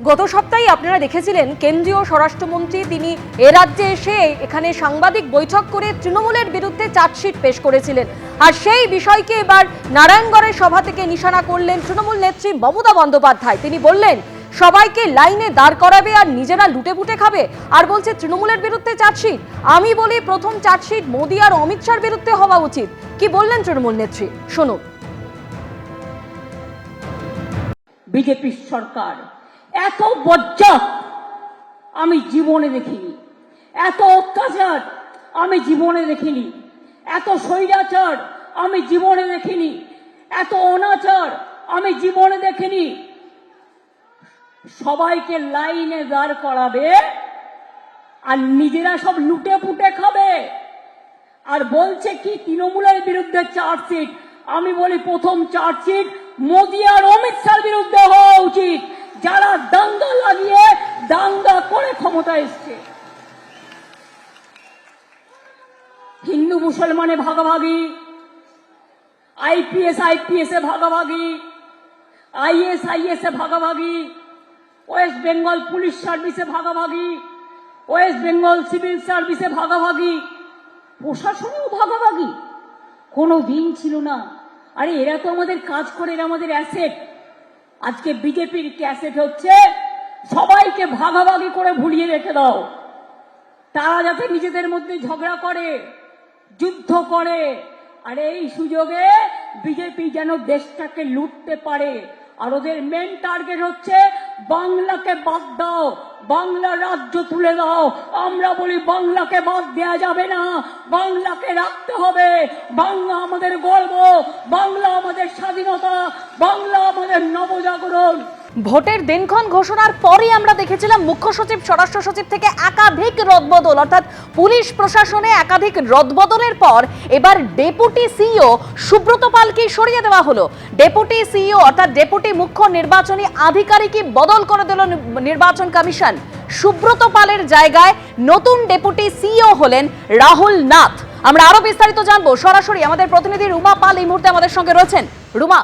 গত সপ্তাহে আপনারা দেখেছিলেন কেন্দ্রীয় স্বরাষ্ট্রমন্ত্রী তিনি এ রাজ্যে এসে এখানে সাংবাদিক বৈঠক করে তৃণমূলের বিরুদ্ধে চার্জশিট পেশ করেছিলেন। আর সেই বিষয়কে এবার নারায়ণগড়ের সভা থেকে নিশানা করলেন তৃণমূল নেত্রী মমতা বন্দ্যোপাধ্যায়। তিনি বললেন সবাইকে লাইনে দাঁড় করাবে আর নিজেরা লুটে খাবে, আর বলছে তৃণমূলের বিরুদ্ধে চার্জশিট। আমি বলি প্রথম চার্জশিট মোদী আর অমিত শাহর বিরুদ্ধে হওয়া উচিত। কি বললেন তৃণমূল নেত্রী, শুনুন। বিজেপি সরকার এত বজ্জাত আমি জীবনে দেখিনি, এত অত্যাচার আমি জীবনে দেখিনি, এত স্বৈরাচার আমি জীবনে দেখিনি, এত অনাচার আমি জীবনে দেখিনি। সবাইকে লাইনে দাঁড় করাবে আর নিজেরা সব লুটে পুটে খাবে। আর বলছে কি তৃণমূলের বিরুদ্ধে চার্জশিট। আমি বলি প্রথম চার্জশিট মোদী আর অমিত শাহর বিরুদ্ধে হওয়া উচিত, যারা দাঙ্গা লাগিয়ে দাঙ্গা করে ক্ষমতা এসছে। হিন্দু মুসলমানে ভাগাভাগি, আইপিএস এ ভাগাভাগি, আইএস এ ভাগাভাগি, ওয়েস্ট বেঙ্গল পুলিশ সার্ভিসে ভাগাভাগি, ওয়েস্ট বেঙ্গল সিভিল সার্ভিসে ভাগাভাগি, প্রশাসনেও ভাগাভাগি। কোনো দিন ছিল না। আরে এরা তো আমাদের কাজ করে, এরা আমাদের অ্যাসেট। আজকে বিজেপির অ্যাসেট হচ্ছে সবাইকে ভাগাভাগি করে ভুলিয়ে রেখে দাও। তারা যাতে নিজেদের মধ্যে ঝগড়া করে, যুদ্ধ করে, আর এই সুযোগে বিজেপি যেন দেশটাকে লুটতে পারে। আর ওদের মেন টার্গেট হচ্ছে বাংলাকে বাদ দাও, বাংলা রাজ্য তুলে দাও। আমরা বলি বাংলাকে বাদ দেয়া যাবে না, বাংলাকে রাখতে হবে। বাংলা আমাদের গর্ব, বাংলা আমাদের স্বাধীনতা, বাংলা আমাদের নবজাগরণ। ভোটের দিনক্ষণ ঘোষণার পরই আমরা দেখেছিলাম মুখ্য সচিব, স্বরাষ্ট্র সচিব থেকে একাধিক রদবদল, অর্থাৎ পুলিশ প্রশাসনে একাধিক রদবদলের পর এবার ডেপুটি সিইও সুব্রত পালকে সরিয়ে দেওয়া হলো। ডেপুটি সিইও অর্থাৎ ডেপুটি মুখ্য নির্বাচনী আধিকারিকই বদল করে দিল নির্বাচন কমিশন। সুব্রত পালের জায়গায় নতুন ডেপুটি সিইও হলেন রাহুল নাথ। আমরা আরো বিস্তারিত জানবো, সরাসরি আমাদের প্রতিনিধি রুমা পাল এই মুহূর্তে আমাদের সঙ্গে রয়েছেন। রুমা,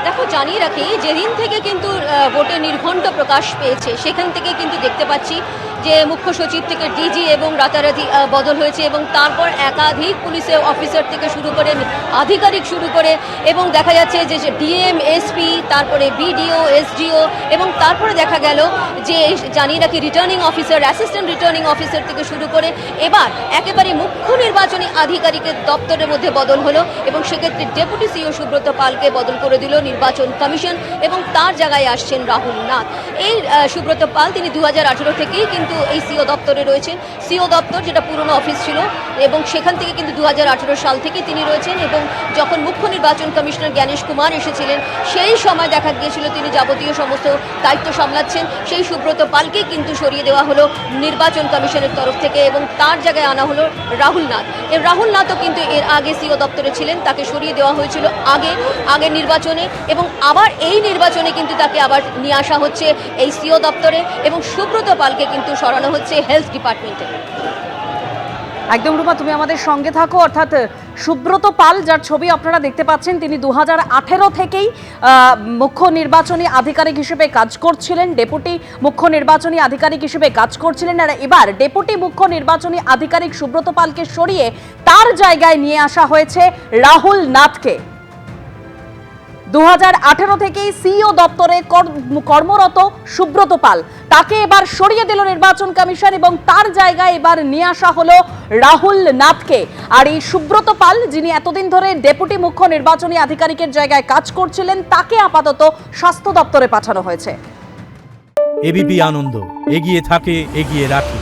দেখো, জানিয়ে রাখি যেদিন থেকে কিন্তু ভোটের নির্ঘণ্ট প্রকাশ পেয়েছে সেখান থেকে কিন্তু দেখতে পাচ্ছি যে মুখ্য সচিব থেকে ডিজি এবং রাতারাতি বদল হয়েছে, এবং তারপর একাধিক পুলিশের অফিসার থেকে শুরু করে আধিকারিক শুরু করে, এবং দেখা যাচ্ছে যে ডিএম, এসপি, তারপরে বিডিও, এসডিও, এবং তারপরে দেখা গেল যে জানিয়ে রাখি returning officer, assistant returning officer থেকে শুরু করে এবার একেবারে মুখ্য নির্বাচনী আধিকারিকের দপ্তরের মধ্যে বদল হলো, এবং সেক্ষেত্রে ডেপুটি সিইও সুব্রত পালকে বদল করে দিল নির্বাচন কমিশন, এবং তার জায়গায় আসছেন রাহুল নাথ। এই সুব্রত পাল তিনি 2018 থেকেই কিন্তু এই সিও দপ্তরে রয়েছেন। সিও দপ্তর যেটা পুরনো অফিস ছিল, এবং সেখান থেকে কিন্তু 2018 সাল থেকে তিনি রয়েছেন। এবং যখন মুখ্য নির্বাচন কমিশনার জ্ঞানেশ কুমার এসেছিলেন সেই সময় দেখা গিয়েছিল তিনি যাবতীয় সমস্ত দায়িত্ব সামলাচ্ছেন। সেই সুব্রত পালকে কিন্তু সরিয়ে দেওয়া হলো নির্বাচন কমিশনের তরফ থেকে, এবং তার জায়গায় আনা হলো রাহুল নাথ। রাহুল নাথও কিন্তু এর আগে সিও দপ্তরে ছিলেন, তাকে সরিয়ে দেওয়া হয়েছিল আগের নির্বাচনে, এবং আবার এই নির্বাচনে কিন্তু তাকে আবার নিয়ে আসা হচ্ছে এই সিও দপ্তরে, এবং সুব্রত পালকে কিন্তু সরানো হচ্ছে হেলথ ডিপার্টমেন্টে। একদম রুমা, তুমি আমাদের সঙ্গে থাকো। অর্থাৎ সুব্রত পাল, যার ছবি আপনারা দেখতে পাচ্ছেন, তিনি 2018 থেকেই মুখ্য নির্বাচনী আধিকারিক হিসেবে কাজ করছিলেন, ডেপুটি মুখ্য নির্বাচনী আধিকারিক হিসেবে কাজ করছিলেন। আর এবার ডেপুটি মুখ্য নির্বাচনী আধিকারিক সুব্রত পালকে সরিয়ে তার জায়গায় নিয়ে আসা হয়েছে রাহুল নাথকে। 2018 থেকেই সিইও দপ্তরে কর্মরত সুব্রত পাল, তাকে এবার সরিয়ে দিল নির্বাচন কমিশন, এবং তার জায়গায় এবার নিয়ে আসা হলো রাহুল নাথকে। আর এই সুব্রত পাল, যিনি এতদিন ধরে ডেপুটি মুখ্য নির্বাচনী আধিকারিকের জায়গায় কাজ করছিলেন, তাকে আপাতত স্বাস্থ্য দপ্তরে পাঠানো হয়েছে। এবিপি আনন্দ, এগিয়ে থাকে, এগিয়ে রাখে।